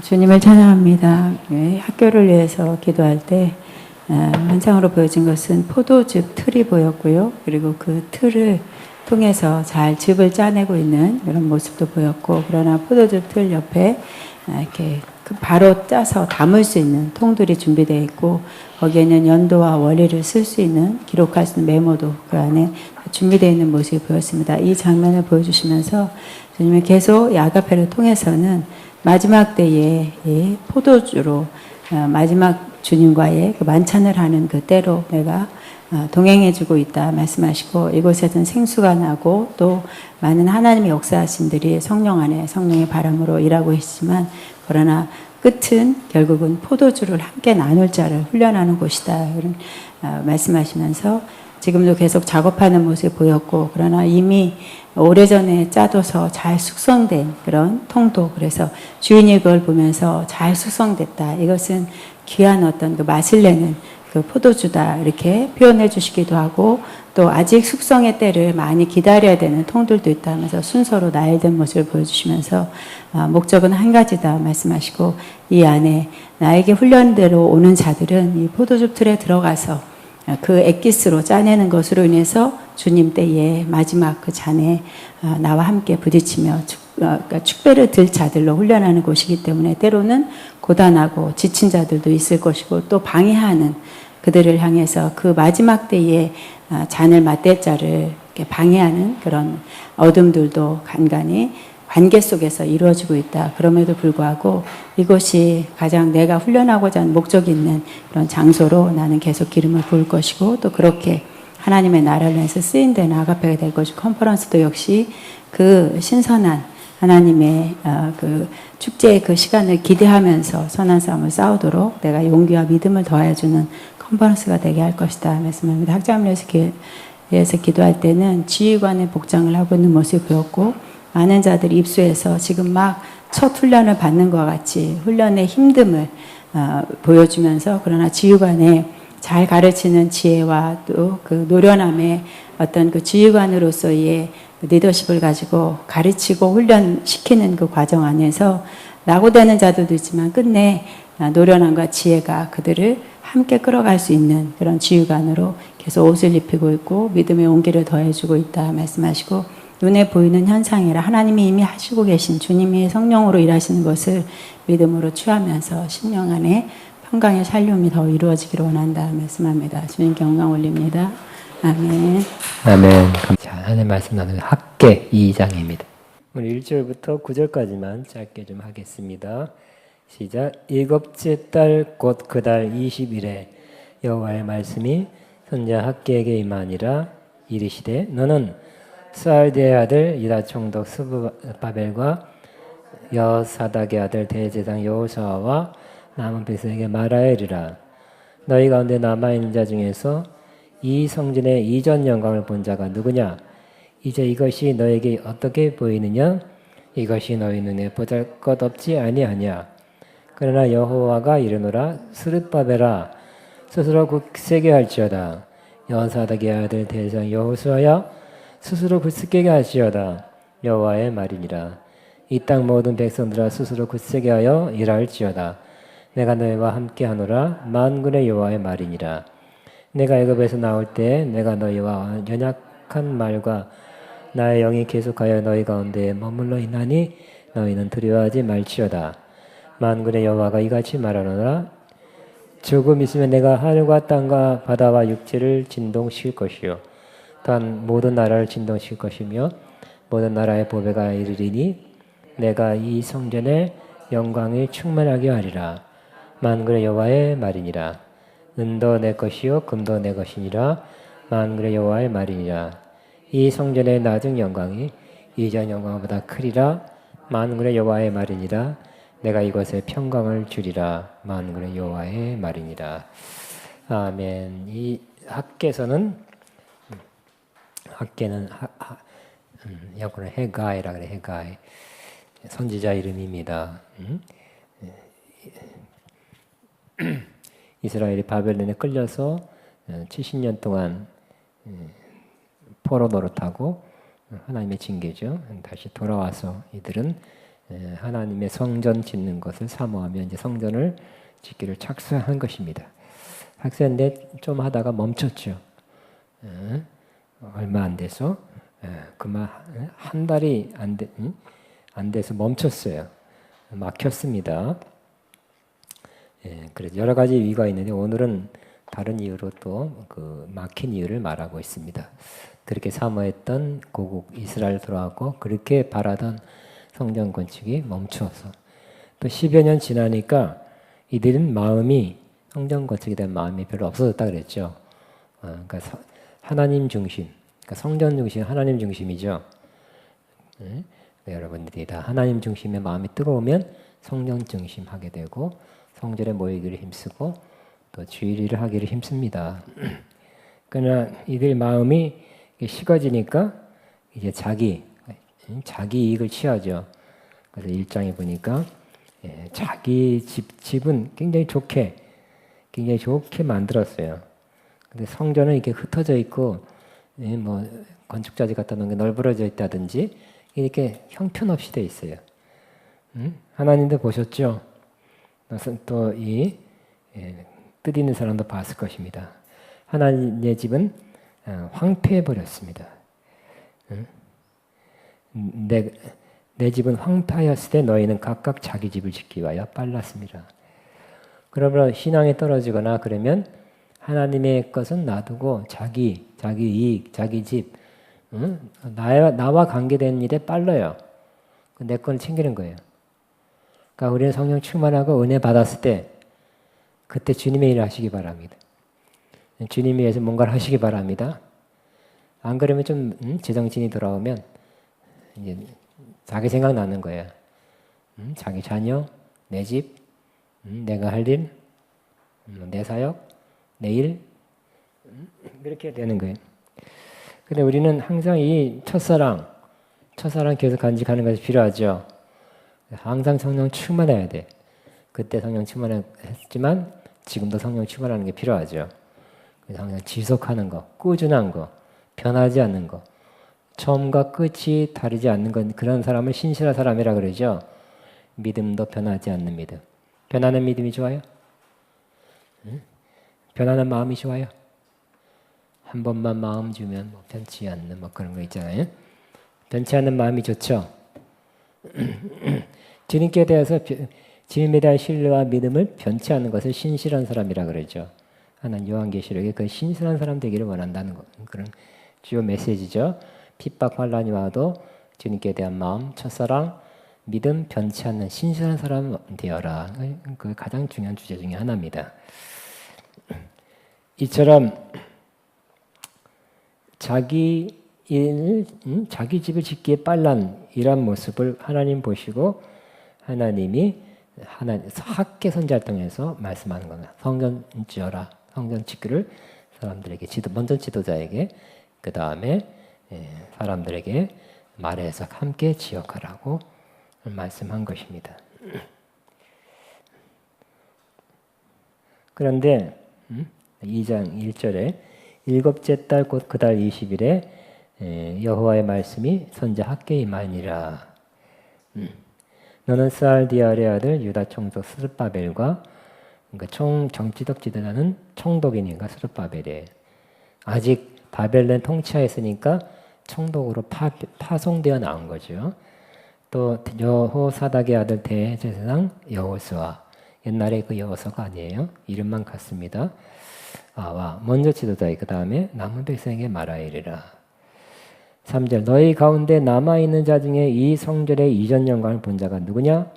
주님을 찬양합니다. 학교를 위해서 기도할 때 환상으로 보여진 것은 포도즙 틀이 보였고요. 그리고 그 틀을 통해서 잘 즙을 짜내고 있는 그런 모습도 보였고, 그러나 포도즙 틀 옆에 이렇게 바로 짜서 담을 수 있는 통들이 준비되어 있고, 거기에는 연도와 월일을 쓸 수 있는, 기록할 수 있는 메모도 그 안에 준비되어 있는 모습이 보였습니다. 이 장면을 보여주시면서 주님은 계속 이 아가페를 통해서는 마지막 때에 포도주로 마지막 주님과의 그 만찬을 하는 그 때로 내가 동행해주고 있다 말씀하시고, 이곳에서는 생수가 나고 또 많은 하나님의 역사하신들이 성령 안에 성령의 바람으로 일하고 있지만, 그러나 끝은 결국은 포도주를 함께 나눌 자를 훈련하는 곳이다, 이런 말씀하시면서 지금도 계속 작업하는 모습이 보였고, 그러나 이미 오래전에 짜둬서 잘 숙성된 그런 통도, 그래서 주인이 그걸 보면서 잘 숙성됐다, 이것은 귀한 어떤 그 맛을 내는 그 포도주다, 이렇게 표현해 주시기도 하고, 또 아직 숙성의 때를 많이 기다려야 되는 통들도 있다 하면서 순서로 나열된 모습을 보여주시면서 목적은 한 가지다 말씀하시고, 이 안에 나에게 훈련대로 오는 자들은 이 포도주 틀에 들어가서 그 엑기스로 짜내는 것으로 인해서 주님 때에 마지막 그 잔에 나와 함께 부딪히며 그러니까 축배를 들 자들로 훈련하는 곳이기 때문에, 때로는 고단하고 지친 자들도 있을 것이고, 또 방해하는 그들을 향해서 그 마지막 때에 잔을 맞댈 자를 방해하는 그런 어둠들도 간간히 관계 속에서 이루어지고 있다. 그럼에도 불구하고 이곳이 가장 내가 훈련하고자 하는 목적이 있는 그런 장소로 나는 계속 기름을 부을 것이고, 또 그렇게 하나님의 나라를 위해서 쓰인되는 아가페가 될 것이고, 컨퍼런스도 역시 그 신선한 하나님의 그 축제의 그 시간을 기대하면서 선한 싸움을 싸우도록 내가 용기와 믿음을 더해주는 컨퍼런스가 되게 할 것이다 말씀합니다. 학자를 위해서 기도할 때는 지휘관의 복장을 하고 있는 모습이 보였고, 많은 자들이 입수해서 지금 막 첫 훈련을 받는 것 같이 훈련의 힘듦을 보여주면서, 그러나 지휘관의 잘 가르치는 지혜와 또 그 노련함의 어떤 그 지휘관으로서의 리더십을 가지고 가르치고 훈련시키는 그 과정 안에서 낙오되는 자들도 있지만 끝내 노련함과 지혜가 그들을 함께 끌어갈 수 있는 그런 지휘관으로 계속 옷을 입히고 있고, 믿음의 온기를 더해주고 있다 말씀하시고, 눈에 보이는 현상이라 하나님이 이미 하시고 계신 주님이 성령으로 일하시는 것을 믿음으로 취하면서 심령 안에 평강의 살림이 더 이루어지기를 원한다 말씀합니다. 주님께 영광 올립니다. 아멘. 아멘. 자, 하나님 말씀 나누는 학계 2장입니다. 오늘 1절부터 9절까지만 짧게 좀 하겠습니다. 시작. 일곱째 달 곧 그 달 20일에 여호와의 말씀이 선지자 학계에게 임하니라. 이르시되 너는 스알디의 아들 유다 총독 스룹바벨과 여사닥의 아들 대제사장 여호수아와 남은 백성에게 말하여 이르라. 너희 가운데 남아있는 자 중에서 이 성전의 이전 영광을 본 자가 누구냐? 이제 이것이 너에게 어떻게 보이느냐? 이것이 너희 눈에 보잘것없지 아니하냐? 그러나 여호와가 이르노라. 스룹바벨아 스스로 굳세게 할지어다. 여사닥의 아들 대제사장 여호수아야 스스로 굳세게 할지어다. 여호와의 말이니라. 이 땅 모든 백성들아 스스로 굳세게 하여 일할지어다. 내가 너희와 함께하노라. 만군의 여호와의 말이니라. 내가 애굽에서 나올 때 내가 너희와 연약한 말과 나의 영이 계속하여 너희 가운데 머물러 있나니 너희는 두려워하지 말지어다. 만군의 여호와가 이같이 말하노라. 조금 있으면 내가 하늘과 땅과 바다와 육지를 진동시킬 것이요 또한 모든 나라를 진동시킬 것이며 모든 나라의 보배가 이르리니 내가 이 성전의 영광이 충만하게 하리라. 만군의 여호와의 말이니라. 은도 내 것이요 금도 내 것이니라. 만군의 여호와의 말이니라. 이 성전의 낮은 영광이 이전 영광보다 크리라. 만군의 여호와의 말이니라. 내가 이것에 평강을 주리라. 만군의 여호와의 말이니라. 아멘. 이 학계에서는 학계는 영어로 헤가이라 그래. 헤가이 선지자 이름입니다. 이스라엘이 바벨론에 끌려서 70년 동안 포로 노릇하고 하나님의 징계죠. 다시 돌아와서 이들은 하나님의 성전 짓는 것을 사모하며 이제 성전을 짓기를 착수한 것입니다. 착수했는데 좀 하다가 멈췄죠. 얼마 안 돼서 그만 한 달이 안 돼서 멈췄어요. 막혔습니다. 그래서 여러 가지 이유가 있는데 오늘은 다른 이유로 또 그 막힌 이유를 말하고 있습니다. 그렇게 사모했던 고국 이스라엘 돌아가고 그렇게 바라던 성전 건축이 멈추어서 또 10여 년 지나니까 이들은 마음이 성전 건축에 대한 마음이 별로 없어졌다 그랬죠. 그러니까 하나님 중심, 그러니까 성전 중심, 하나님 중심이죠. 여러분들이 다 하나님 중심의 마음이 뜨거우면 성전 중심 하게 되고 성전에 모이기를 힘쓰고 또 주일을 하기를 힘씁니다. 그러나 이들 마음이 식어지니까 이제 자기 이익을 취하죠. 그래서 1장에 보니까 자기 집은 굉장히 좋게 만들었어요. 근데 성전은 이렇게 흩어져 있고 뭐 건축자재 갖다 놓은 게 널브러져 있다든지 이렇게 형편없이 돼 있어요. 하나님도 보셨죠? 또 이 뜻 있는 사람도 봤을 것입니다. 하나님의 집은 황폐해 버렸습니다. 내 집은 황폐하였을 때 너희는 각각 자기 집을 짓기 위하여 빨랐습니다. 그러므로 신앙에 떨어지거나 그러면 하나님의 것은 놔두고 자기 이익, 자기 집, 나와 관계된 일에 빨라요. 내 걸 챙기는 거예요. 그러니까 우리는 성령 충만하고 은혜 받았을 때 그때 주님의 일을 하시기 바랍니다. 주님이 위해서 뭔가를 하시기 바랍니다. 안 그러면 좀 제정신이 돌아오면 이제 자기 생각 나는 거예요. 자기 자녀, 내 집, 내가 할 일, 내 사역, 내 일, 이렇게 되는 거예요. 근데 우리는 항상 이 첫사랑 계속 간직하는 것이 필요하죠. 항상 성령 충만해야 돼. 그때 성령 충만했지만 지금도 성령 충만하는 게 필요하죠. 그래서 항상 지속하는 거, 꾸준한 거, 변하지 않는 거, 처음과 끝이 다르지 않는 건 그런 사람을 신실한 사람이라 그러죠. 믿음도 변하지 않는 믿음. 변하는 믿음이 좋아요? 변하는 마음이 좋아요? 한 번만 마음 주면 뭐 변치 않는 뭐 그런 거 있잖아요. 변치 않는 마음이 좋죠. 주님께 대해서 주님에 대한 신뢰와 믿음을 변치 않는 것을 신실한 사람이라 그러죠. 하나님 요한계시록에 그 신실한 사람 되기를 원한다는 거, 그런 주요 메시지죠. 핍박 환란이 와도 주님께 대한 마음, 첫사랑, 믿음 변치 않는 신실한 사람 되어라. 그 가장 중요한 주제 중에 하나입니다. 이처럼 자기 집을 짓기에 빨란 이런 모습을 하나님 보시고 하나님이 학계 선지자를 통해서 말씀하는 겁니다. 성전 지어라. 성전 짓기를 사람들에게 먼저 지도자에게 그 다음에 사람들에게 말해서 함께 지역하라고 말씀한 것입니다. 그런데 2장 1절에 일곱째 달 곧 그 달 20일에 여호와의 말씀이 선지자 학계에 임하니라. 너는 스알디엘의 아들 유다 총독 스룹바벨과 그러니까 정치적 지도자는 총독이니까 스룹바벨이 아직 바벨론 통치하였으니까 총독으로 파송되어 나온 거죠. 또 여호사닥의 아들 대제사장 여호수아, 옛날에 그 여호수아가 아니에요. 이름만 같습니다. 와 먼저 지도자이 그 다음에 남은 백성에게 말하이리라. 3절 너희 가운데 남아있는 자 중에 이 성전의 이전 영광을 본 자가 누구냐?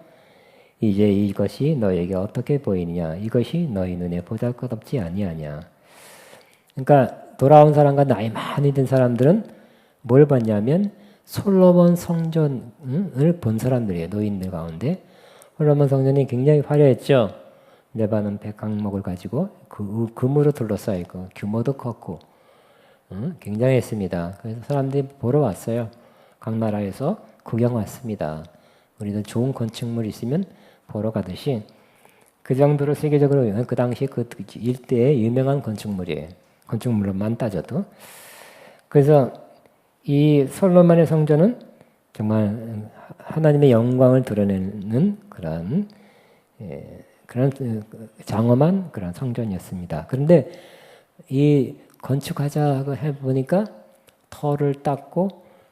이제 이것이 너에게 어떻게 보이느냐? 이것이 너희 눈에 보잘것없지 아니하냐? 그러니까 돌아온 사람과 나이 많이 든 사람들은 뭘 봤냐면 솔로몬 성전을 본 사람들이에요. 노인들 가운데. 솔로몬 성전이 굉장히 화려했죠. 레바논 백항목을 가지고 금으로 둘러싸여 있고 규모도 컸고 굉장했습니다. 그래서 사람들이 보러 왔어요. 각 나라에서 구경 왔습니다. 우리도 좋은 건축물 있으면 보러 가듯이 그 정도로 세계적으로 그 당시 그 일대의 유명한 건축물이에요. 건축물로만 따져도. 그래서 이 솔로몬의 성전은 정말 하나님의 영광을 드러내는 그런 장엄한 그런 성전이었습니다. 그런데 이 건축하자고 해보니까 터를 닦고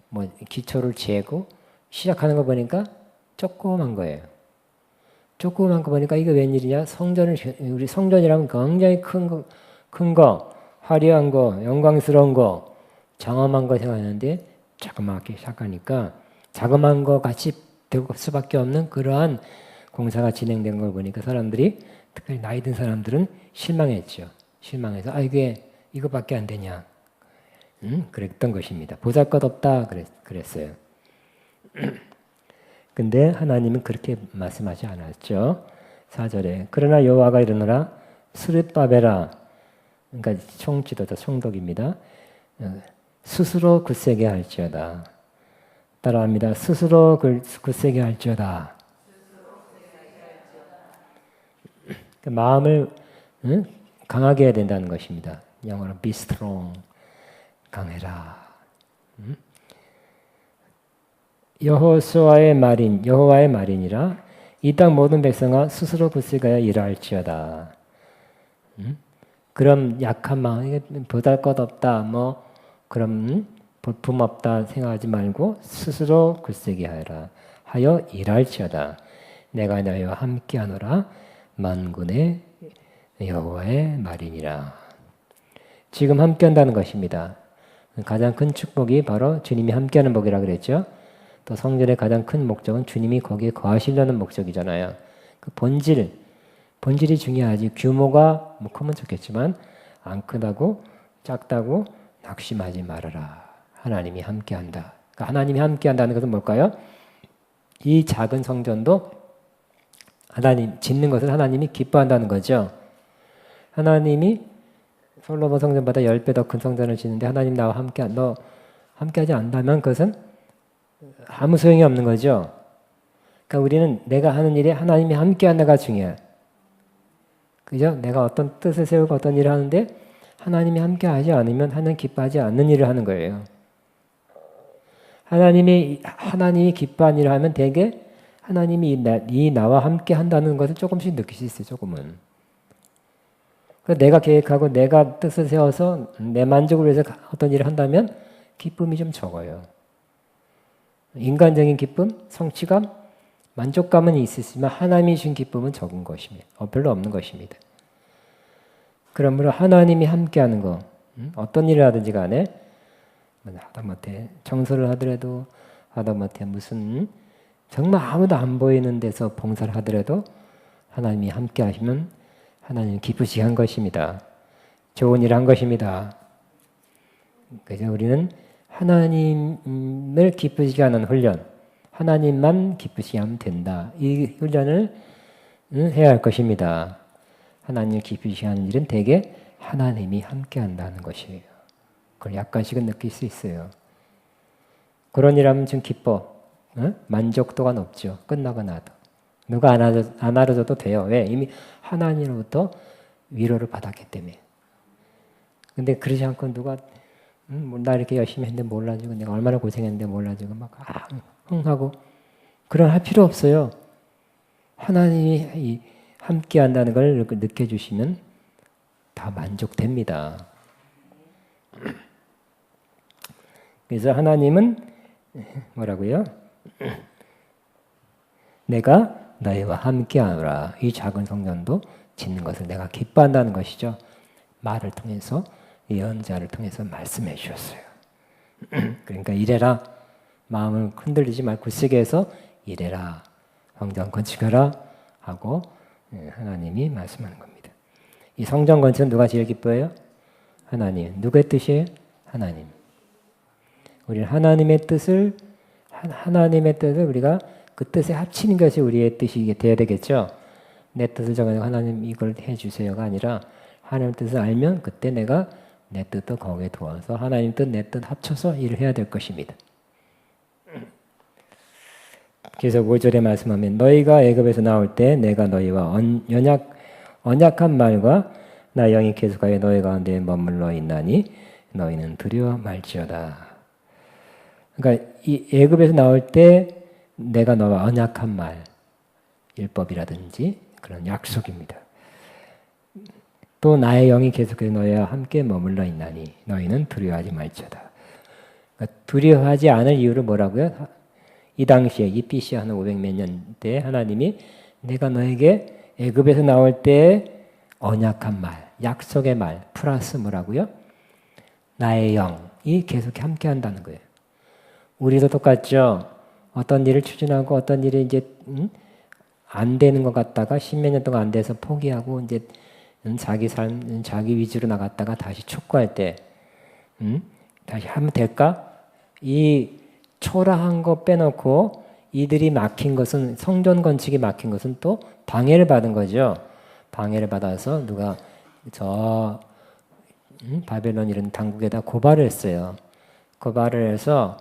뭐 기초를 재고 시작하는 거 보니까 조그만 거예요. 조그만 거 보니까 이게 웬일이냐? 우리 성전이라면 굉장히 큰 거, 화려한 거, 영광스러운 거, 장엄한 거 생각하는데 자그맣게 시작하니까 자그마한 거 같이 될 수밖에 없는 그러한 공사가 진행된 걸 보니까 사람들이, 특별히 나이 든 사람들은 실망했죠. 실망해서 이게 이거밖에 안 되냐, 그랬던 것입니다. 보잘것없다 그랬어요. 근데 하나님은 그렇게 말씀하지 않았죠. 4절에 그러나 여호와가 이르노라 스룹바벨아, 그러니까 총지도자 총독입니다. 스스로 굳세게 할지어다. 따라합니다. 스스로 굳세게 할지어다. 마음을 강하게 해야 된다는 것입니다. 영어로 be strong, 강해라. 여호와의 말이니라. 이 땅 모든 백성아 스스로 굳세게 일할지어다. 그럼 약한 마음, 보잘것없다, 뭐 그럼 볼품 없다 생각하지 말고 스스로 굳세게 하여 일할지어다. 내가 너희와 함께하노라. 만군의 여호와의 말이니라. 지금 함께한다는 것입니다. 가장 큰 축복이 바로 주님이 함께하는 복이라 그랬죠. 또 성전의 가장 큰 목적은 주님이 거기에 거하시려는 목적이잖아요. 그 본질이 중요하지. 규모가 뭐 크면 좋겠지만 안 크다고 작다고 낙심하지 말아라. 하나님이 함께한다. 그러니까 하나님이 함께한다는 것은 뭘까요? 이 작은 성전도 하나님 짓는 것을 하나님이 기뻐한다는 거죠. 하나님이 솔로몬 성전보다 10배 더 큰 성전을 짓는데 하나님 나와 함께하지 않는다면 그것은 아무 소용이 없는 거죠. 그러니까 우리는 내가 하는 일에 하나님이 함께한다가 중요해. 그죠? 내가 어떤 뜻을 세우고 어떤 일을 하는데 하나님이 함께하지 않으면 하나님 기뻐하지 않는 일을 하는 거예요. 하나님이 기뻐하는 일을 하면 대개 하나님이 나와 함께 한다는 것을 조금씩 느낄 수 있어요. 조금은. 내가 계획하고 내가 뜻을 세워서 내 만족을 위해서 어떤 일을 한다면 기쁨이 좀 적어요. 인간적인 기쁨, 성취감, 만족감은 있으시지만 하나님이 준 기쁨은 적은 것입니다. 별로 없는 것입니다. 그러므로 하나님이 함께하는 거, 어떤 일을 하든지 간에 하다못해 청소를 하더라도 하다못해 무슨 정말 아무도 안 보이는 데서 봉사를 하더라도 하나님이 함께 하시면 하나님 기쁘시게 한 것입니다. 좋은 일 한 것입니다. 그래서 우리는 하나님을 기쁘시게 하는 훈련, 하나님만 기쁘시게 하면 된다. 이 훈련을 해야 할 것입니다. 하나님을 기쁘시게 하는 일은 대개 하나님이 함께 한다는 것이에요. 그걸 약간씩은 느낄 수 있어요. 그런 일하면 좀 기뻐. 만족도가 높죠. 끝나고 나도. 누가 안 알아줘도 돼요. 왜? 이미 하나님으로부터 위로를 받았기 때문에. 근데 그러지 않고 누가 나 이렇게 열심히 했는데 몰라주고 내가 얼마나 고생했는데 몰라주고 막 하고 그런 할 필요 없어요. 하나님이 함께 한다는 걸 느껴주시면 다 만족됩니다. 그래서 하나님은 뭐라고요? 내가 너희와 함께하노라. 이 작은 성전도 짓는 것을 내가 기뻐한다는 것이죠. 말을 통해서 예언자를 통해서 말씀해 주셨어요. 그러니까 이래라. 마음을 흔들리지 말고 굳세게 해서 이래라. 성전 건축하라 하고 하나님이 말씀하는 겁니다. 이 성전 건축은 누가 제일 기뻐해요? 하나님. 누구의 뜻이에요? 하나님. 우리는 하나님의 뜻을 우리가 그 뜻에 합치는 것이 우리의 뜻이 돼야 되겠죠. 내 뜻을 정해서 하나님 이걸 해주세요가 아니라 하나님 뜻을 알면 그때 내가 내 뜻도 거기에 도와서 하나님 뜻, 내 뜻 합쳐서 일을 해야 될 것입니다. 그래서 5절에 말씀하면 너희가 애굽에서 나올 때 내가 너희와 언약한 말과 나 영이 계속하여 너희 가운데 머물러 있나니 너희는 두려워 말지어다. 그러니까 이 애굽에서 나올 때 내가 너와 언약한 말, 율법이라든지 그런 약속입니다. 또 나의 영이 계속해서 너희와 함께 머물러 있나니 너희는 두려워하지 말지어다. 그러니까 두려워하지 않을 이유를 뭐라고요? 이 당시에 이 BC 한 500몇 년 때 하나님이 내가 너에게 애굽에서 나올 때 언약한 말, 약속의 말 플러스 뭐라고요? 나의 영이 계속 함께 한다는 거예요. 우리도 똑같죠. 어떤 일을 추진하고 어떤 일이 이제 안 되는 것 같다가 십몇 년 동안 안 돼서 포기하고 이제 자기 삶, 자기 위주로 나갔다가 다시 촉구할 때 다시 하면 될까? 이 초라한 거 빼놓고 이들이 막힌 것은 성전 건축이 막힌 것은 또 방해를 받은 거죠. 방해를 받아서 누가 저 바벨론 이런 당국에다 고발을 했어요. 고발을 해서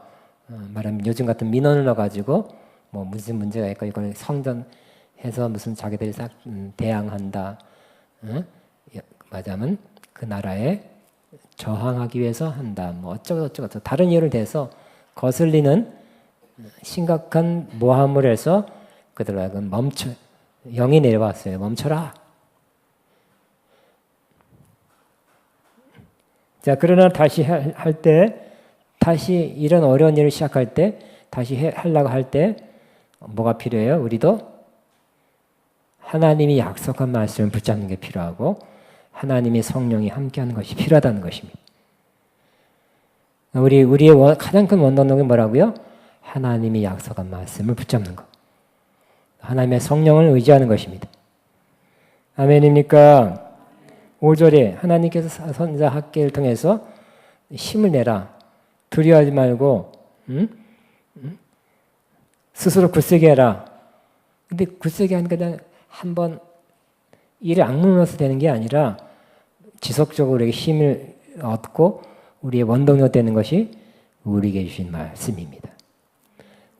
말하면 요즘 같은 민원을 넣어가지고 뭐 무슨 문제가 있고 이걸 성전해서 무슨 자기들이 싹 대항한다. 말하자면 그 나라에 저항하기 위해서 한다. 뭐 어쩌고저쩌고 다른 이유를 대서 거슬리는 심각한 모함을 해서 그들로 하여금 영이 내려왔어요. 멈춰라. 자, 그러나 다시 할 때, 다시 이런 어려운 일을 시작할 때, 다시 하려고 할 때, 뭐가 필요해요? 우리도 하나님이 약속한 말씀을 붙잡는 게 필요하고, 하나님의 성령이 함께하는 것이 필요하다는 것입니다. 우리의 가장 큰 원동력이 뭐라고요? 하나님이 약속한 말씀을 붙잡는 것. 하나님의 성령을 의지하는 것입니다. 아멘입니까? 5절에 하나님께서 선자 학개를 통해서 힘을 내라. 두려워하지 말고 스스로 굳세게 해라. 근데 굳세게 하는 게 그냥 한번 일을 악물어서 되는 게 아니라 지속적으로 우리에게 힘을 얻고 우리의 원동력 되는 것이 우리에게 주신 말씀입니다.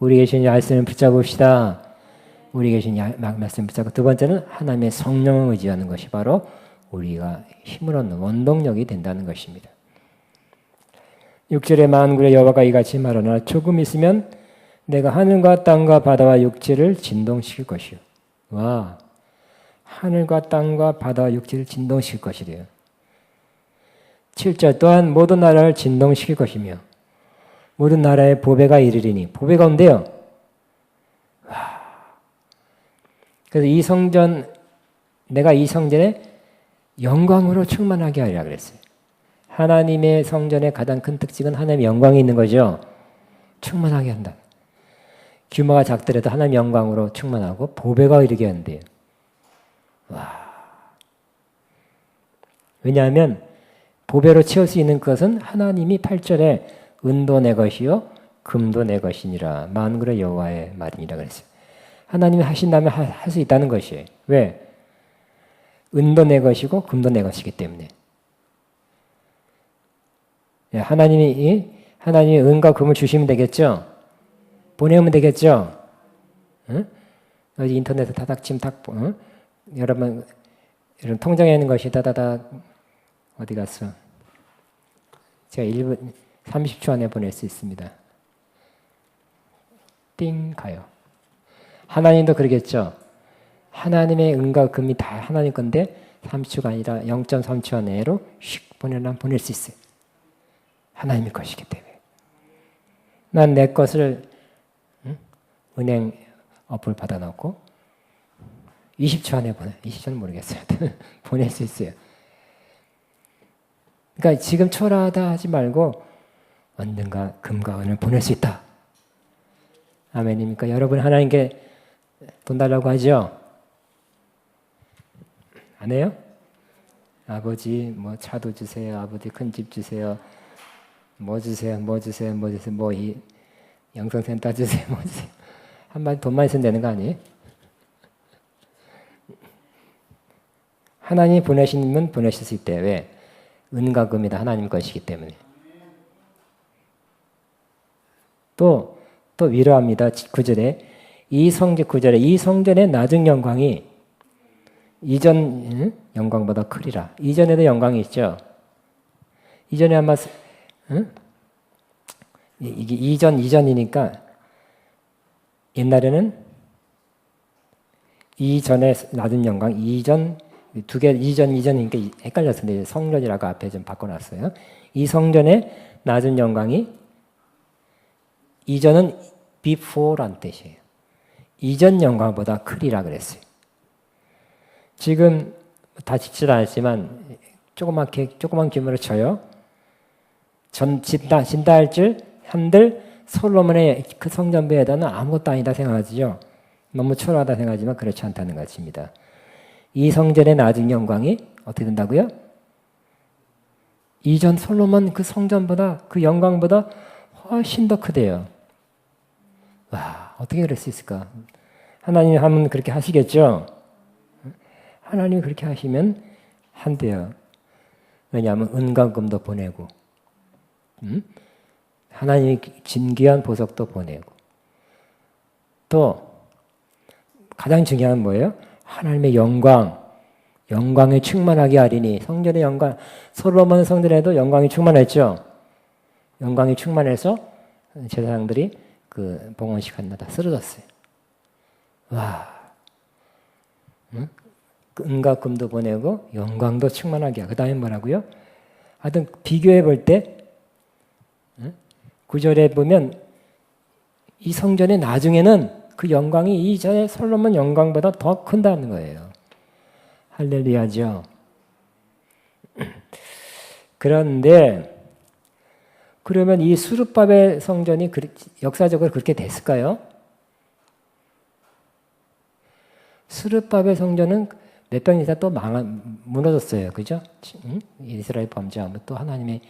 우리에게 주신 말씀을 붙잡읍시다. 우리에게 주신 말씀을 붙잡고 두 번째는 하나님의 성령을 의지하는 것이 바로 우리가 힘을 얻는 원동력이 된다는 것입니다. 6절에 만군의 여호와가 이같이 말하노라 조금 있으면 내가 하늘과 땅과 바다와 육지를 진동시킬 것이요. 와, 하늘과 땅과 바다와 육지를 진동시킬 것이래요. 7절 또한 모든 나라를 진동시킬 것이며 모든 나라의 보배가 이르리니 보배가 온대요. 와. 그래서 이 성전 내가 이 성전에 영광으로 충만하게 하리라 그랬어요. 하나님의 성전의 가장 큰 특징은 하나님의 영광이 있는 거죠. 충만하게 한다. 규모가 작더라도 하나님의 영광으로 충만하고 보배가 이르게 한대요. 와. 왜냐하면 보배로 채울 수 있는 것은 하나님이 8절에 은도 내 것이요 금도 내 것이니라 만군의 여호와의 말이니라 그랬어요. 하나님이 하신다면 할 수 있다는 것이에요. 왜? 은도 내 것이고 금도 내 것이기 때문에. 하나님이 은과 금을 주시면 되겠죠? 보내면 되겠죠? 응? 어디 인터넷에 다닥침 여러분 이런 통장에 있는 것이 다다닥 어디 갔어? 제가 1분 30초 안에 보낼 수 있습니다. 띵 가요. 하나님도 그러겠죠? 하나님의 은과 금이 다 하나님 건데 30초가 아니라 0.3초 내로 휙 보내려면 보낼 수 있어요. 하나님의 것이기 때문에. 난 내 것을 은행 어플 받아놓고 20초 안에 20초는 모르겠어요. 보낼 수 있어요. 그러니까 지금 초라하다 하지 말고 언젠가 금과 은을 보낼 수 있다. 아멘입니까? 여러분 하나님께 돈 달라고 하죠? 안 해요? 아버지 뭐 차도 주세요. 아버지 큰 집 주세요. 뭐 주세요. 뭐 이 영성센터 주세요. 뭐 주세요. 한마디 돈만 있으면 되는 거 아니에요? 하나님이 보내시면 보내실 수 있대요. 왜? 은과 금이 다 하나님 것이기 때문에. 또 위로합니다. 9절에 이 성전의 나중 영광이 이전 영광보다 크리라. 이전에도 영광이 있죠. 이전에 아마 이게 이전이니까 옛날에는 이전에 낮은 영광, 두 개 이전이니까 헷갈렸는데 성전이라고 앞에 좀 바꿔놨어요. 이 성전의 낮은 영광이 이전은 before란 뜻이에요. 이전 영광보다 크리라 그랬어요. 지금 다 짓지도 않았지만 조그만 규모로 쳐요. 진다 할줄 한들 솔로몬의 그 성전부에다는 아무것도 아니다 생각하죠. 너무 초라하다 생각하지만 그렇지 않다는 것입니다. 이 성전의 낮은 영광이 어떻게 된다고요? 이전 솔로몬 그 성전보다 그 영광보다 훨씬 더 크대요. 와, 어떻게 그럴 수 있을까? 하나님이 하면 그렇게 하시겠죠? 하나님이 그렇게 하시면 한대요. 왜냐하면 은과 금도 보내고 하나님이 진귀한 보석도 보내고 또 가장 중요한 건 뭐예요? 하나님의 영광에 충만하게 하리니 성전의 영광, 솔로몬 성전에도 영광이 충만했죠. 영광이 충만해서 제사장들이 그 봉헌식 한마다 쓰러졌어요. 와, 은과 금도 보내고 영광도 충만하게. 그 다음에 뭐라고요? 하여튼 비교해 볼 때 9절에 보면 이 성전의 나중에는 그 영광이 이전에 솔로몬 영광보다 더 큰다는 거예요. 할렐루야죠. 그런데 그러면 이 수르바벨 성전이 역사적으로 그렇게 됐을까요? 수르바벨 성전은 몇 번 있다 또 무너졌어요. 그죠? 이스라엘 범죄하면 또 하나님의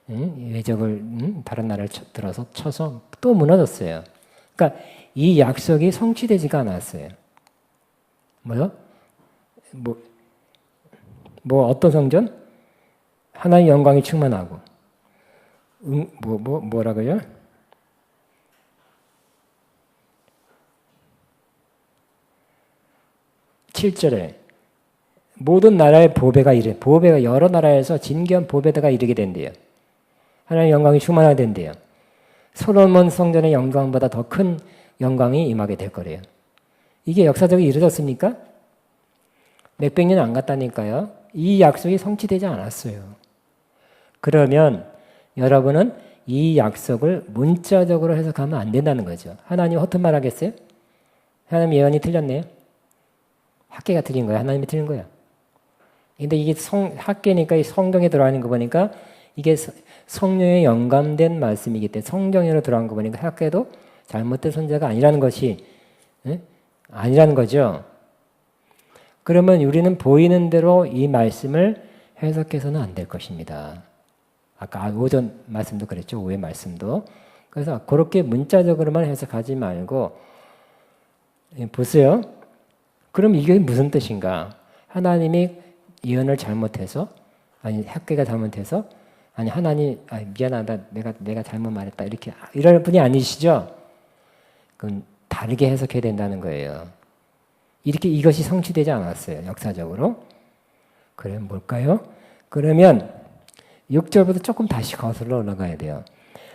외적을 다른 나라를 들어서 쳐서 또 무너졌어요. 그러니까 이 약속이 성취되지가 않았어요. 뭐요? 뭐 어떤 성전? 하나님 영광이 충만하고 뭐라고요? (7절에) 모든 나라의 보배가 여러 나라에서 진귀한 보배가 이르게 된대요. 하나님의 영광이 충만하게 된대요. 솔로몬 성전의 영광보다 더 큰 영광이 임하게 될 거래요. 이게 역사적으로 이루어졌습니까? 몇백 년 안 갔다니까요. 이 약속이 성취되지 않았어요. 그러면 여러분은 이 약속을 문자적으로 해석하면 안 된다는 거죠. 하나님 허튼 말 하겠어요? 하나님 예언이 틀렸네요. 학계가 틀린 거야. 하나님이 틀린 거야. 근데 이게 학계니까 이 성경에 들어가는 거 보니까 이게 성령에 영감된 말씀이기 때문에 성경으로 들어간 거 보니까 학계도 잘못된 선자가 아니라는 것이 아니라는 거죠. 그러면 우리는 보이는 대로 이 말씀을 해석해서는 안 될 것입니다. 아까 오전 말씀도 그랬죠. 오후의 말씀도. 그래서 그렇게 문자적으로만 해석하지 말고 보세요. 그럼 이게 무슨 뜻인가? 하나님이 예언을 잘못해서 아니 학계가 잘못해서 아니 하나님 미안하다 내가 잘못 말했다 이렇게 이럴 분이 아니시죠? 그건 다르게 해석해야 된다는 거예요. 이렇게 이것이 성취되지 않았어요. 역사적으로. 그래 뭘까요? 그러면 6절부터 조금 다시 거슬러 올라가야 돼요.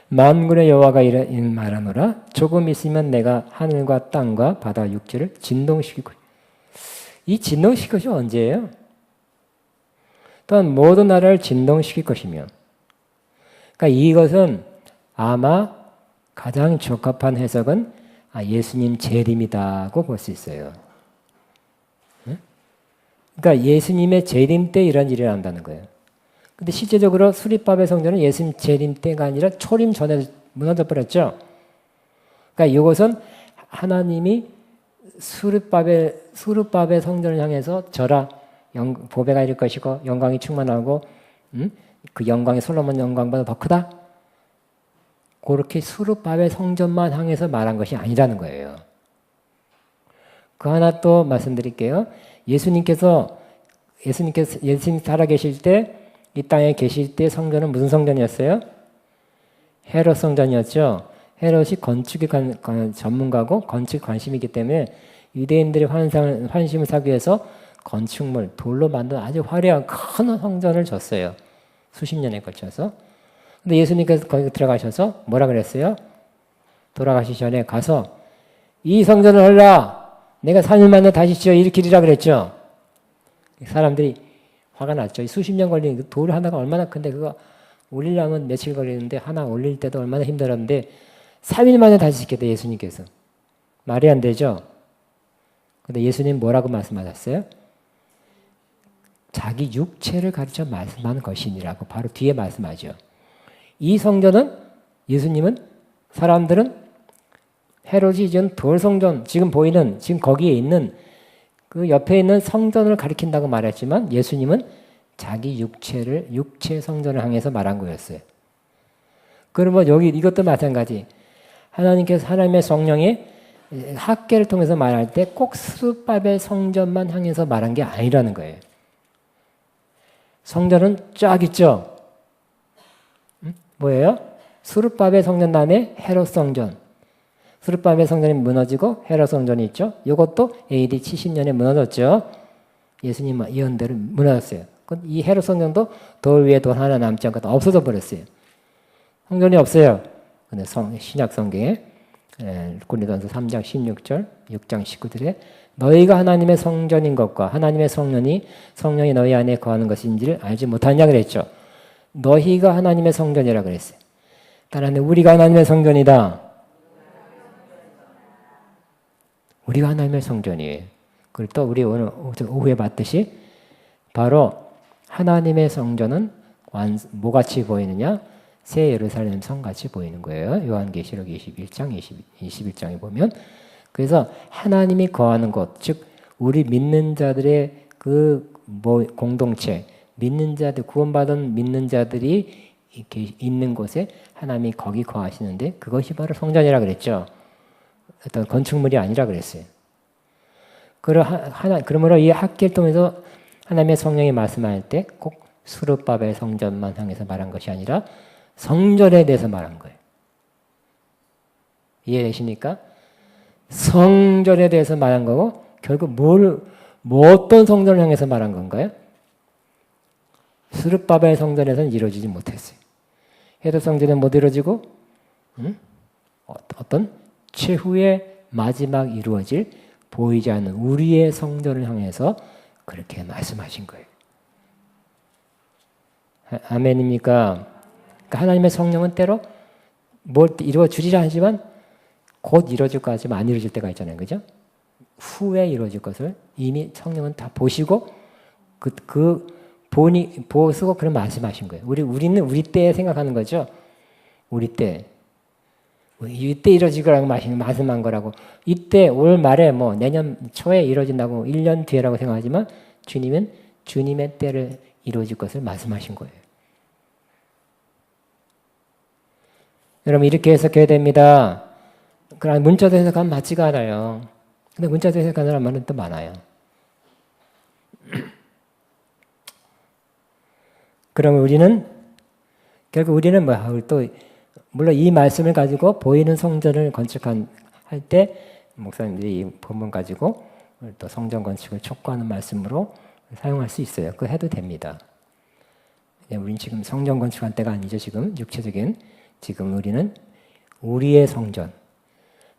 만군의 여호와가 이렇게 말하노라 조금 있으면 내가 하늘과 땅과 바다 육지를 진동시키고 이 진동시킬 것이 언제예요? 또한 모든 나라를 진동시킬 것이며 그러니까 이것은 아마 가장 적합한 해석은 예수님 재림이다고 볼 수 있어요. 그러니까 예수님의 재림 때 이런 일이 난다는 거예요. 근데 실제적으로 수리바벨 성전은 예수님 재림 때가 아니라 초림 전에 무너져 버렸죠. 그러니까 이것은 하나님이 수르바벨 성전을 향해서 저라 보배가 이를 것이고 영광이 충만하고 그 영광이 솔로몬 영광보다 더 크다. 그렇게 수르바벨 성전만 향해서 말한 것이 아니라는 거예요. 그 하나 또 말씀드릴게요. 예수님 살아계실 때 이 땅에 계실 때 성전은 무슨 성전이었어요? 헤롯 성전이었죠. 헤롯이 건축의 전문가고 건축 관심이기 때문에 유대인들의 환심을 사기 위해서 건축물, 돌로 만든 아주 화려한 큰 성전을 줬어요. 수십 년에 걸쳐서. 근데 예수님께서 거기 들어가셔서 뭐라 그랬어요? 돌아가시기 전에 가서 이 성전을 헐라! 내가 3일 만에 다시 지어 일으키리라 그랬죠. 사람들이 화가 났죠. 수십 년 걸린 돌 하나가 얼마나 큰데 그거 올리려면 며칠 걸리는데 하나 올릴 때도 얼마나 힘들었는데 3일 만에 다시 짓겠다 예수님께서. 말이 안 되죠. 근데 예수님 뭐라고 말씀하셨어요? 자기 육체를 가르쳐 말씀하는 것이니라고 바로 뒤에 말씀하죠. 이 성전은 예수님은 사람들은 헤롯이 지은 돌 성전 지금 보이는 지금 거기에 있는 그 옆에 있는 성전을 가리킨다고 말했지만 예수님은 자기 육체 성전을 향해서 말한 거였어요. 그러면 여기 이것도 마찬가지. 하나님께서 하나님의 성령의 학계를 통해서 말할 때 꼭 스룹바벨 성전만 향해서 말한 게 아니라는 거예요. 성전은 쫙 있죠. 뭐예요? 스룹바벨 성전 다음에 헤롯 성전. 스룹바벨 성전이 무너지고 헤롯 성전이 있죠. 이것도 AD 70년에 무너졌죠. 예수님 예언대로 무너졌어요. 이 헤롯 성전도 돌 위에 돌 하나 남지 않고 없어져 버렸어요. 성전이 없어요. 근데 신약 성경에 고린도전서 3장 16절, 6장 19절에 너희가 하나님의 성전인 것과 하나님의 성령이 너희 안에 거하는 것인지를 알지 못하냐 그랬죠. 너희가 하나님의 성전이라 그랬어요. 따라서 우리가 하나님의 성전이다. 우리가 하나님의 성전이에요. 그리고 또 우리 오늘 오후에 봤듯이 바로 하나님의 성전은 뭐같이 보이느냐? 새 예루살렘 성같이 보이는 거예요. 요한계시록 21장, 21장에 보면. 그래서 하나님이 거하는 곳, 즉 우리 믿는 자들의 그 공동체, 믿는 자들, 구원받은 믿는 자들이 이렇게 있는 곳에 하나님이 거기 거하시는데 그것이 바로 성전이라 그랬죠. 어떤 건축물이 아니라 그랬어요. 그러므로 이 학기를 통해서 하나님의 성령이 말씀할 때 꼭 스룹바벨 성전만 향해서 말한 것이 아니라 성전에 대해서 말한 거예요. 이해되십니까? 성전에 대해서 말한 거고 결국 어떤 성전을 향해서 말한 건가요? 스룹바벨 성전에서는 이루어지지 못했어요. 헤롯 성전은 못 이루어지고 어떤 최후의 마지막 이루어질 보이지 않는 우리의 성전을 향해서 그렇게 말씀하신 거예요. 아멘입니까? 그러니까 하나님의 성령은 때로 뭘 이루어 주리라 하지만 곧 이루어질 것 같지만 안 이루어질 때가 있잖아요. 그죠? 후에 이루어질 것을 이미 성령은 다 보시고 보시고 그런 말씀하신 거예요. 우리는 우리 때에 생각하는 거죠. 우리 때. 이때 이루어질 거라고 말씀한 거라고. 이때 올 말에 내년 초에 이루어진다고 1년 뒤에라고 생각하지만 주님은 주님의 때를 이루어질 것을 말씀하신 거예요. 여러분 이렇게 해석해야 됩니다. 그러나 문자도 해석하면 맞지가 않아요. 근데 문자도 해석하는 말은 또 많아요. 그러면 결국 우리는 또 물론 이 말씀을 가지고 보이는 성전을 할 때 목사님들이 이 본문 가지고 또 성전 건축을 촉구하는 말씀으로 사용할 수 있어요. 그거 해도 됩니다. 우리는 지금 성전 건축할 때가 아니죠. 지금 육체적인 지금 우리는 우리의 성전.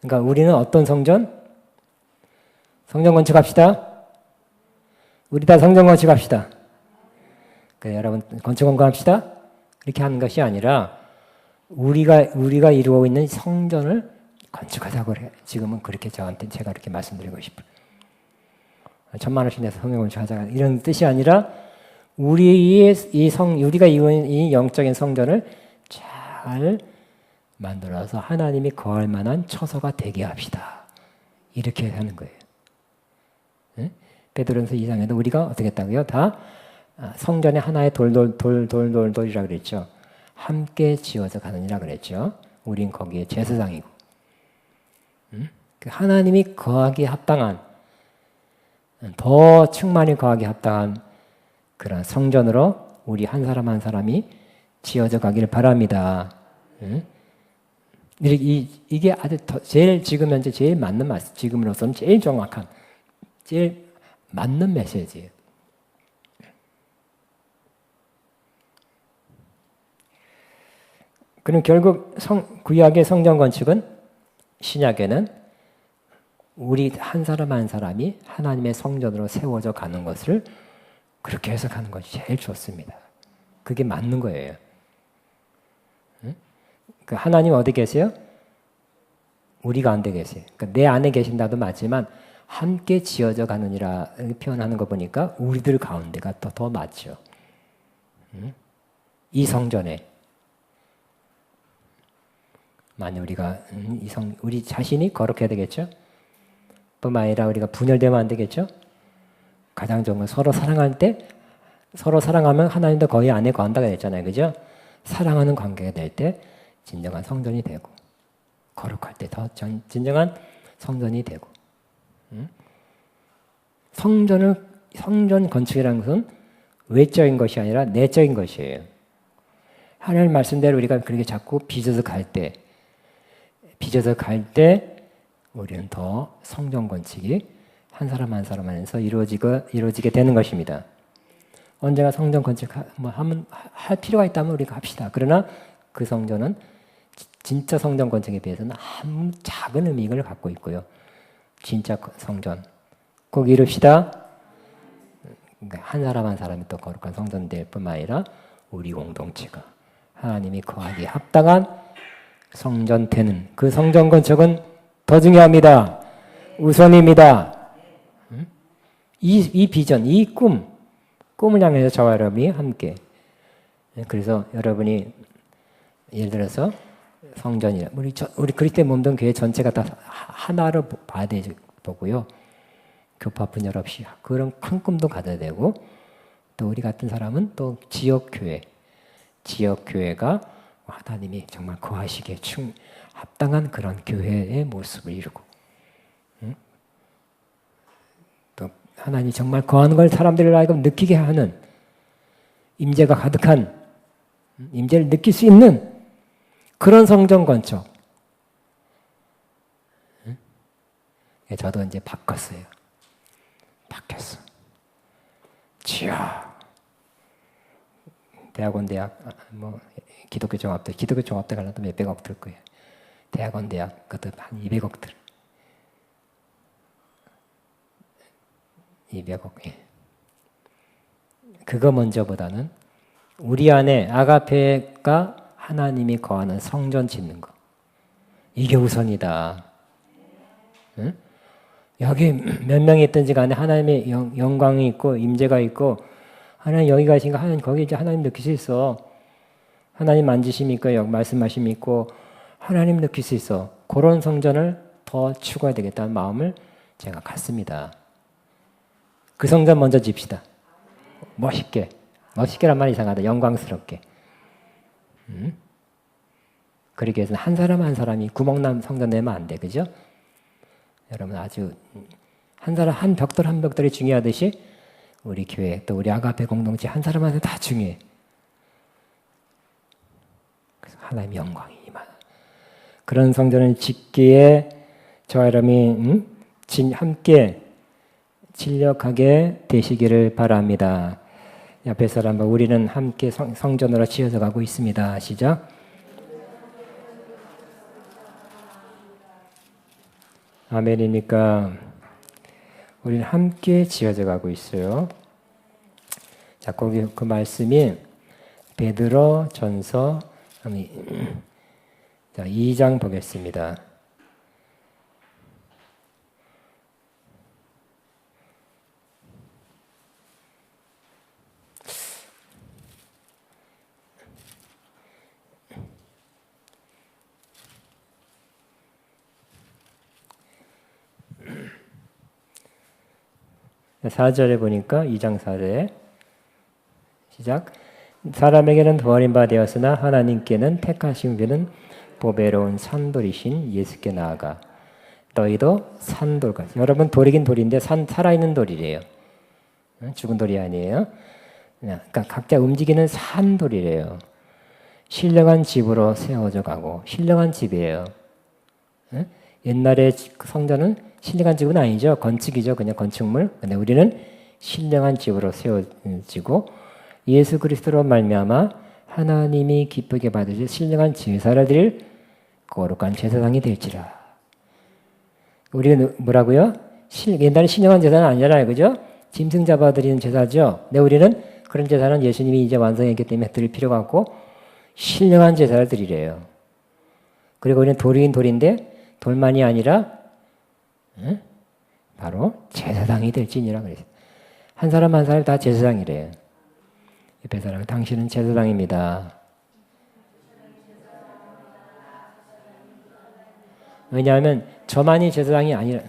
그러니까 우리는 어떤 성전? 성전 건축합시다. 우리 다 성전 건축합시다. 여러분 건축 공부합시다. 이렇게 하는 것이 아니라 우리가 이루고 있는 성전을 건축하자고 그래요. 지금은 그렇게 제가 그렇게 말씀드리고 싶어요. 1,000만 원씩 내서 성전 건축하자 이런 뜻이 아니라 우리가 이루고 있는 이 영적인 성전을 잘 만들어서 하나님이 거할 만한 처소가 되게 합시다. 이렇게 하는 거예요. 네? 베드로전서 2장에도 우리가 어떻게 했다고요? 다 성전의 하나의 돌이라 그랬죠. 함께 지어져 가느니라 그랬죠. 우린 거기에 제사장이고. 하나님이 거하기에 합당한 더 충만히 거하기에 합당한 그런 성전으로 우리 한 사람 한 사람이 지어져 가기를 바랍니다. 이게 아주 제일 지금 현재 제일 맞는 말씀, 지금으로서는 제일 정확한, 제일 맞는 메시지예요. 그럼 결국 구약의 성전 건축은 신약에는 우리 한 사람 한 사람이 하나님의 성전으로 세워져 가는 것을 그렇게 해석하는 것이 제일 좋습니다. 그게 맞는 거예요. 그 하나님 어디 계세요? 우리 가운데 계세요. 그러니까 내 안에 계신다도 맞지만 함께 지어져 가느니라 표현하는 거 보니까 우리들 가운데가 더 맞죠. 이 성전에 만약 우리가 우리 자신이 거룩해야 되겠죠? 뿐만 아니라 우리가 분열되면 안 되겠죠? 가장 좋은 건 서로 사랑할 때 서로 사랑하면 하나님도 거의 안에 거한다고 했잖아요. 그죠? 사랑하는 관계가 될 때 진정한 성전이 되고 거룩할 때 더 진정한 성전이 되고 성전 건축이라는 것은 외적인 것이 아니라 내적인 것이에요. 하나님 말씀대로 우리가 그렇게 자꾸 빚어서 갈 때 우리는 더 성전 건축이 한 사람 한 사람 안에서 이루어지게 되는 것입니다. 언제가 성전 건축 할 필요가 있다면 우리가 합시다. 그러나 그 성전은 진짜 성전 건축에 비해서는 아주 작은 의미를 갖고 있고요. 진짜 성전 꼭 이룹시다. 그러니까 한 사람 한 사람이 또 거룩한 성전 될 뿐만 아니라 우리 공동체가 하나님이 거하기에 합당한 성전 되는 그 성전 건축은 더 중요합니다. 우선입니다. 이 비전, 이 꿈을 향해서 저와 여러분이 함께. 그래서 여러분이 예를 들어서 성전이라 우리 그리스도의 몸된 교회 전체가 다 하나로 봐야 되고요. 교파 분열 없이 그런 큰 꿈도 가져야 되고 또 우리 같은 사람은 또 지역 교회가 하나님이 정말 거하시기에 합당한 그런 교회의 모습을 이루고 또 하나님이 정말 거하는 걸 사람들을 하여금 느끼게 하는 임재가 가득한 임재를 느낄 수 있는 그런 성전 건축. 저도 이제 바뀌었어. 지요. 대학 기독교 종합대 가려도 몇백억 들 거예요. 대학 그것도 한 200억 들. 200억. 예. 그거 먼저보다는 우리 안에 아가페가 하나님이 거하는 성전 짓는 거. 이게 우선이다. 응? 여기 몇 명이 있든지 간에 하나님의 영광이 있고 임재가 있고 하나님 여기 가시니까 하나님 거기 이제 하나님 느낄 수 있어. 하나님 만지심이 있고 말씀하심이 있고 하나님 느낄 수 있어. 그런 성전을 더 추구해야 되겠다는 마음을 제가 갖습니다. 그 성전 먼저 집시다. 멋있게란 말 이상하다. 영광스럽게. 그러기 위해서는 한 사람 한 사람이 구멍난 성전 내면 안 돼. 그죠? 여러분 아주 한 벽돌이 중요하듯이 우리 교회 또 우리 아가페 공동체 한 사람 한 사람 다 중요해. 그래서 하나님의 영광이 임하는 그런 성전을 짓기에 저와 여러분이 함께 진력하게 되시기를 바랍니다. 옆에 사람 우리는 함께 성전으로 지어져 가고 있습니다. 시작. 아멘이니까 우리는 함께 지어져 가고 있어요. 자, 거기 그 말씀이 베드로 전서 2장 보겠습니다. 사 절에 보니까 2장 4절에 시작. 사람에게는 버림바 되었으나 하나님께는 택하신 분은 보배로운 산돌이신 예수께 나아가 너희도 산돌같이. 여러분 돌이긴 돌인데 살아있는 돌이래요. 죽은 돌이 아니에요. 그러니까 각자 움직이는 산돌이래요. 신령한 집으로 세워져 가고 신령한 집이에요. 옛날에 성전은 신령한 집은 아니죠. 건축이죠. 그냥 건축물. 근데 우리는 신령한 집으로 세워지고 예수 그리스도로 말미암아 하나님이 기쁘게 받으실 신령한 제사를 드릴 거룩한 제사장이 될지라. 우리가 뭐라고요? 옛날에 신령한 제사는 아니잖아요. 그죠? 짐승 잡아 드리는 제사죠. 근데 우리는 그런 제사는 예수님이 이제 완성했기 때문에 드릴 필요가 없고 신령한 제사를 드리래요. 그리고 우리는 돌이긴 돌인데 돌만이 아니라 바로 제사장이 될지니라 그랬어요. 한 사람 한 사람 다 제사장이래요. 옆에 사람 당신은 제사장입니다. 왜냐하면 저만이 제사장이 아니라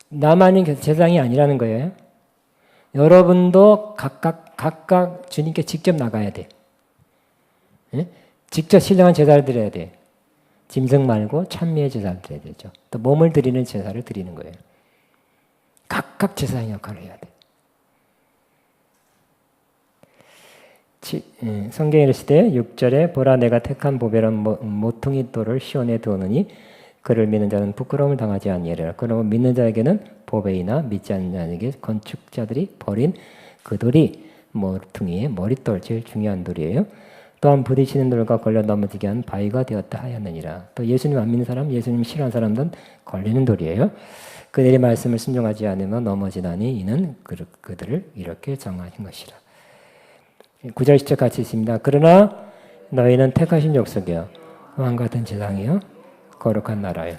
나만이 제사장이 아니라는 거예요. 여러분도 각각 주님께 직접 나가야 돼. 직접 신령한 제사를 드려야 돼. 짐승 말고 찬미의 제사를 드려야 되죠. 또 몸을 드리는 제사를 드리는 거예요. 각각 제사장 역할을 해야 돼. 성경에 이르실 때 6절에 보라 내가 택한 보배란 모퉁이 돌을 시온에 두었느니 그를 믿는 자는 부끄러움을 당하지 아니하리라. 그러면 믿는 자에게는 보배이나 믿지 않는 자에게 건축자들이 버린 그 돌이 모퉁이의 머릿돌, 제일 중요한 돌이에요. 또한 부딪히는 돌과 걸려 넘어지게 한 바위가 되었다 하였느니라. 또 예수님 안 믿는 사람, 예수님 싫어하는 사람들은 걸리는 돌이에요. 그들의 말씀을 순종하지 않으면 넘어지나니 이는 그들을 이렇게 정하신 것이라. 9절 10절 같이 있습니다. 그러나 너희는 택하신 족속이여 왕 같은 제사장이여 거룩한 나라여.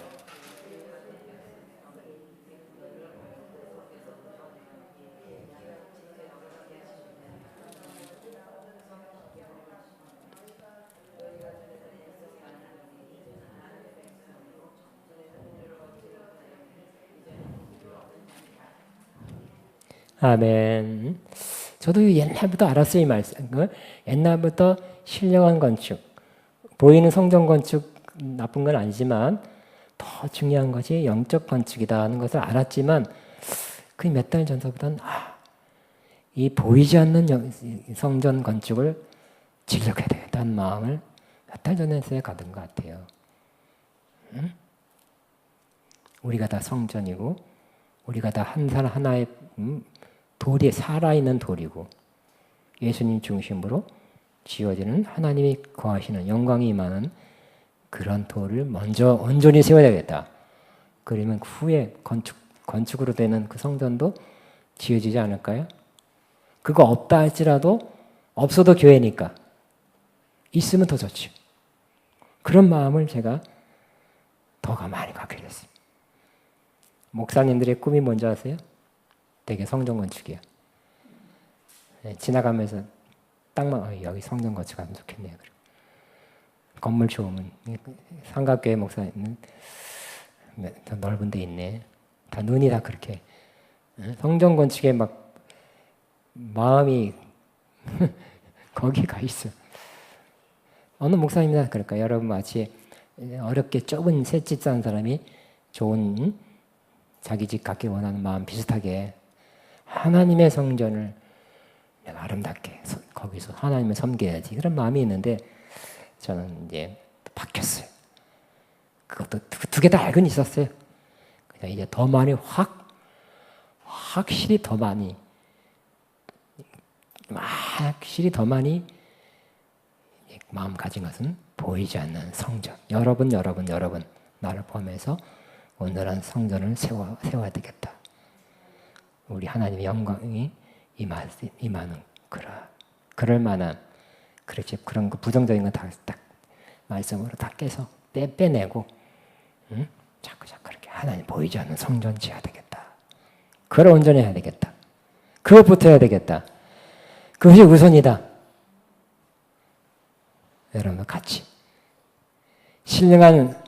아멘. 저도 옛날부터 알았어요, 이 말씀. 옛날부터 신령한 건축, 보이는 성전 건축 나쁜 건 아니지만 더 중요한 것이 영적 건축이다 하는 것을 알았지만 그 몇 달 전서부터는 이 보이지 않는 성전 건축을 진력해야 되겠다는 마음을 몇 달 전에서야 가든 것 같아요. 응? 우리가 다 성전이고 우리가 다 한 사람 하나의 돌이 살아있는 돌이고 예수님 중심으로 지어지는 하나님이 거하시는 영광이 임하는 그런 돌을 먼저 온전히 세워야 되겠다. 그러면 후에 건축으로 되는 그 성전도 지어지지 않을까요? 그거 없다 할지라도 없어도 교회니까 있으면 더 좋죠. 그런 마음을 제가 더 많이 갖게 됐습니다. 목사님들의 꿈이 뭔지 아세요? 되게 성전 건축이야. 지나가면서 딱만 여기 성전 건축하면 좋겠네요. 건물 좋으면 삼각교회 목사님은 더 넓은 데 있네. 다 눈이 다 그렇게 성전 건축에 막 마음이 거기 가 있어. 어느 목사님이나 그럴까? 여러분 마치 어렵게 좁은 새집 사는 사람이 좋은 자기 집 갖기 원하는 마음 비슷하게 하나님의 성전을 내가 아름답게 거기서 하나님을 섬겨야지 그런 마음이 있는데 저는 이제 바뀌었어요. 그것도 두 개 다 알고는 있었어요. 그냥 이제 더 많이 확실히 더 많이 마음 가진 것은 보이지 않는 성전. 여러분 나를 포함해서 온전한 성전을 세워야 되겠다. 우리 하나님의 영광이 임하는 그럴 만한 그런 거 부정적인 거 다 말씀으로 다 깨서 빼내고 자꾸 그렇게 하나님 보이지 않는 성전 지어야 되겠다. 그걸 온전해야 되겠다. 그것부터 해야 되겠다. 그것이 우선이다. 여러분 같이 신령한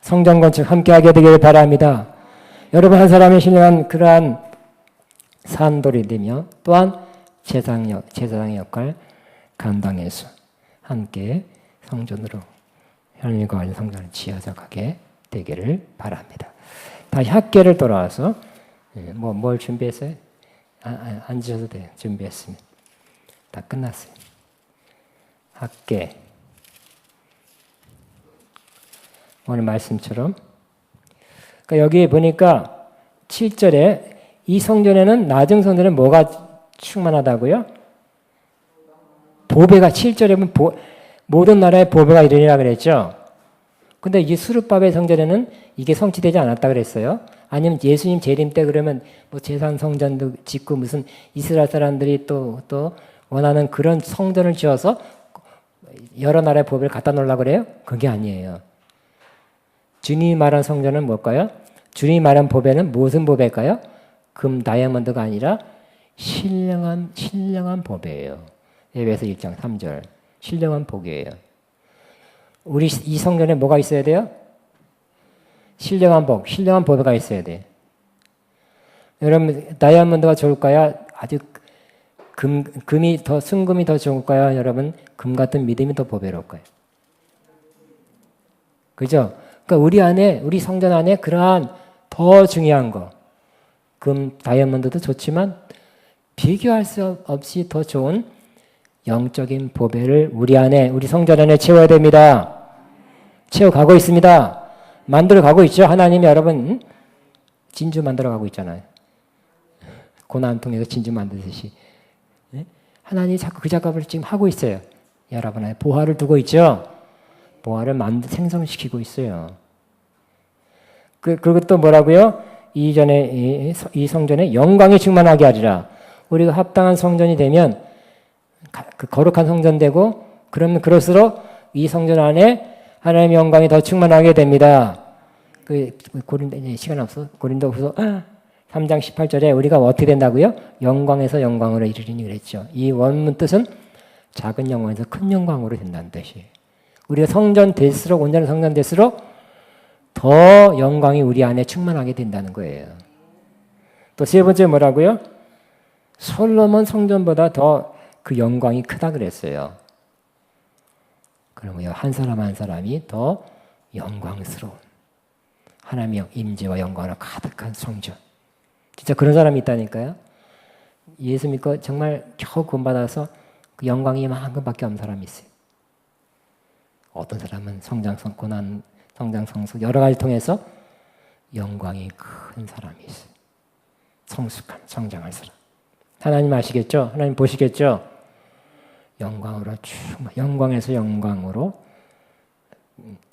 성전 건축 함께하게 되기를 바랍니다. 여러분 한 사람이 신령한 그러한 산돌이 되며 또한 제사장의 역할 감당해서 함께 성전으로 하나님과 같은 성전을 지어져 가게 되기를 바랍니다. 다시 학계를 돌아와서 뭘 준비했어요? 앉으셔도 돼요. 준비했습니다. 다 끝났어요. 학계 오늘 말씀처럼 그러니까 여기 보니까 7절에 이 성전에는 낮은 성전에 뭐가 충만하다고요? 보배가 7절에 보면 모든 나라의 보배가 이르리라 그랬죠. 근데 이 수르바벨 성전에는 이게 성취되지 않았다 그랬어요. 아니면 예수님 재림 때 그러면 뭐 제산 성전도 짓고 무슨 이스라엘 사람들이 또 원하는 그런 성전을 지어서 여러 나라의 보배를 갖다 놓으려고 그래요? 그게 아니에요. 주님이 말한 성전은 뭘까요? 주님이 말한 보배는 무슨 보배일까요? 금, 다이아몬드가 아니라 신령한 보배예요. 에베소 1장 3절. 신령한 복이에요. 우리 이 성전에 뭐가 있어야 돼요? 신령한 복, 신령한 보배가 있어야 돼. 여러분, 다이아몬드가 좋을까요? 아주 금이 더, 순금이 더 좋을까요? 여러분, 금 같은 믿음이 더 보배로울까요? 그죠? 그러니까 우리 성전 안에 그러한 더 중요한 거, 금, 다이아몬드도 좋지만 비교할 수 없이 더 좋은 영적인 보배를 우리 성전 안에 채워야 됩니다. 채워가고 있습니다. 만들어 가고 있죠. 하나님이 여러분 진주 만들어 가고 있잖아요. 고난 통해서 진주 만드듯이. 하나님이 자꾸 그 작업을 지금 하고 있어요. 여러분의 보화를 두고 있죠. 보화를 생성시키고 있어요. 그리고 또 뭐라고요? 이 성전에 영광이 충만하게 하리라. 우리가 합당한 성전이 되면 그 거룩한 성전 되고 그러면 그럴수록 이 성전 안에 하나님의 영광이 더 충만하게 됩니다. 시간 없어. 고린도후서 3장 18절에 우리가 어떻게 된다고요? 영광에서 영광으로 이르리니 그랬죠. 이 원문 뜻은 작은 영광에서 큰 영광으로 된다는 뜻이에요. 우리가 성전 될수록 온전한 성전 될수록 더 영광이 우리 안에 충만하게 된다는 거예요. 또 세 번째 뭐라고요? 솔로몬 성전보다 더 그 영광이 크다 그랬어요. 그러면 한 사람 한 사람이 더 영광스러운 하나님의 임재와 영광으로 가득한 성전. 진짜 그런 사람이 있다니까요. 예수 믿고 정말 겨우 구원받아서 그 영광이 이만큼밖에 없는 사람이 있어요. 어떤 사람은 고난, 성장, 성숙 여러 가지 통해서 영광이 큰 사람이 있어요. 성숙한, 성장할 사람. 하나님 아시겠죠? 하나님 보시겠죠? 영광으로 영광에서 영광으로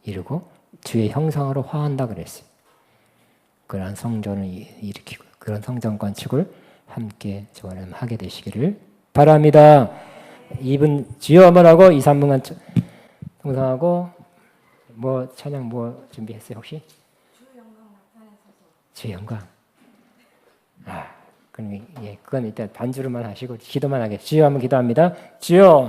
이루고 주의 형상으로 화한다 그랬어요. 그러한 성전을 일으키고 그런 성전 건축을 함께 하게 되시기를 바랍니다. 2분 주여 뭐라고 2, 3분간 동상하고 뭐 찬양 뭐 준비했어요 혹시? 주의 영광. 그럼 그건 일단 반주로만 하시고 기도만 하게. 주여 한번 기도합니다. 주여.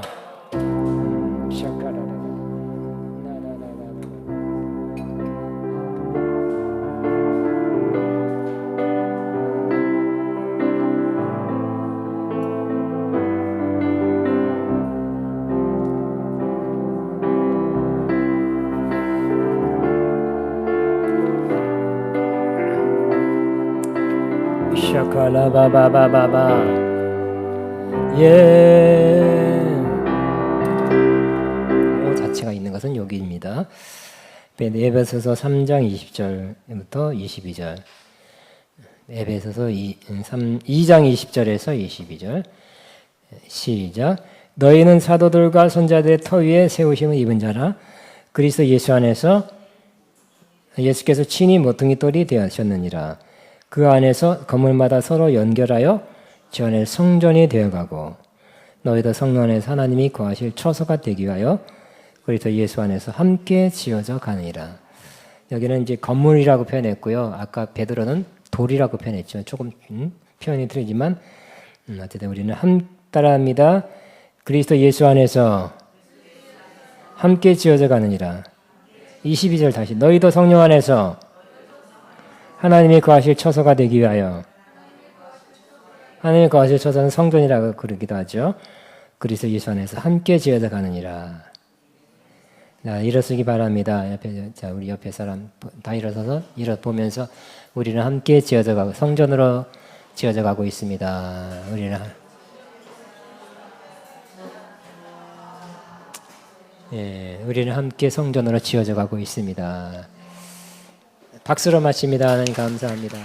샤칼라바바바바바 자체가 있는 것은 여기입니다. 에베소서 3장 20절부터 22절 에베소서 2장 20절에서 22절 시작 너희는 사도들과 선자들의 터 위에 세우심을 입은 자라 그리스도 예수 안에서 예수께서 친히 모퉁이 돌이 되셨느니라 그 안에서 건물마다 서로 연결하여 주 안에 성전이 되어가고 너희도 성령 안에서 하나님이 거하실 처소가 되기 위하여 그리스도 예수 안에서 함께 지어져 가느니라. 여기는 이제 건물이라고 표현했고요. 아까 베드로는 돌이라고 표현했죠. 조금 표현이 틀리지만 어쨌든 우리는 따라합니다. 그리스도 예수 안에서 함께 지어져 가느니라. 22절 다시 너희도 성령 안에서 하나님이 거하실 처소가 되기 위하여 하나님이 거하실 처소는 성전이라고 그러기도 하죠. 그리스도 예수 안에서 함께 지어져 가느니라. 자, 일어서기 바랍니다. 우리 옆에 사람 다 일어서서 보면서 우리는 함께 지어져 가고 성전으로 지어져 가고 있습니다. 우리는 함께 성전으로 지어져 가고 있습니다. 박수로 마칩니다. 하나님 감사합니다.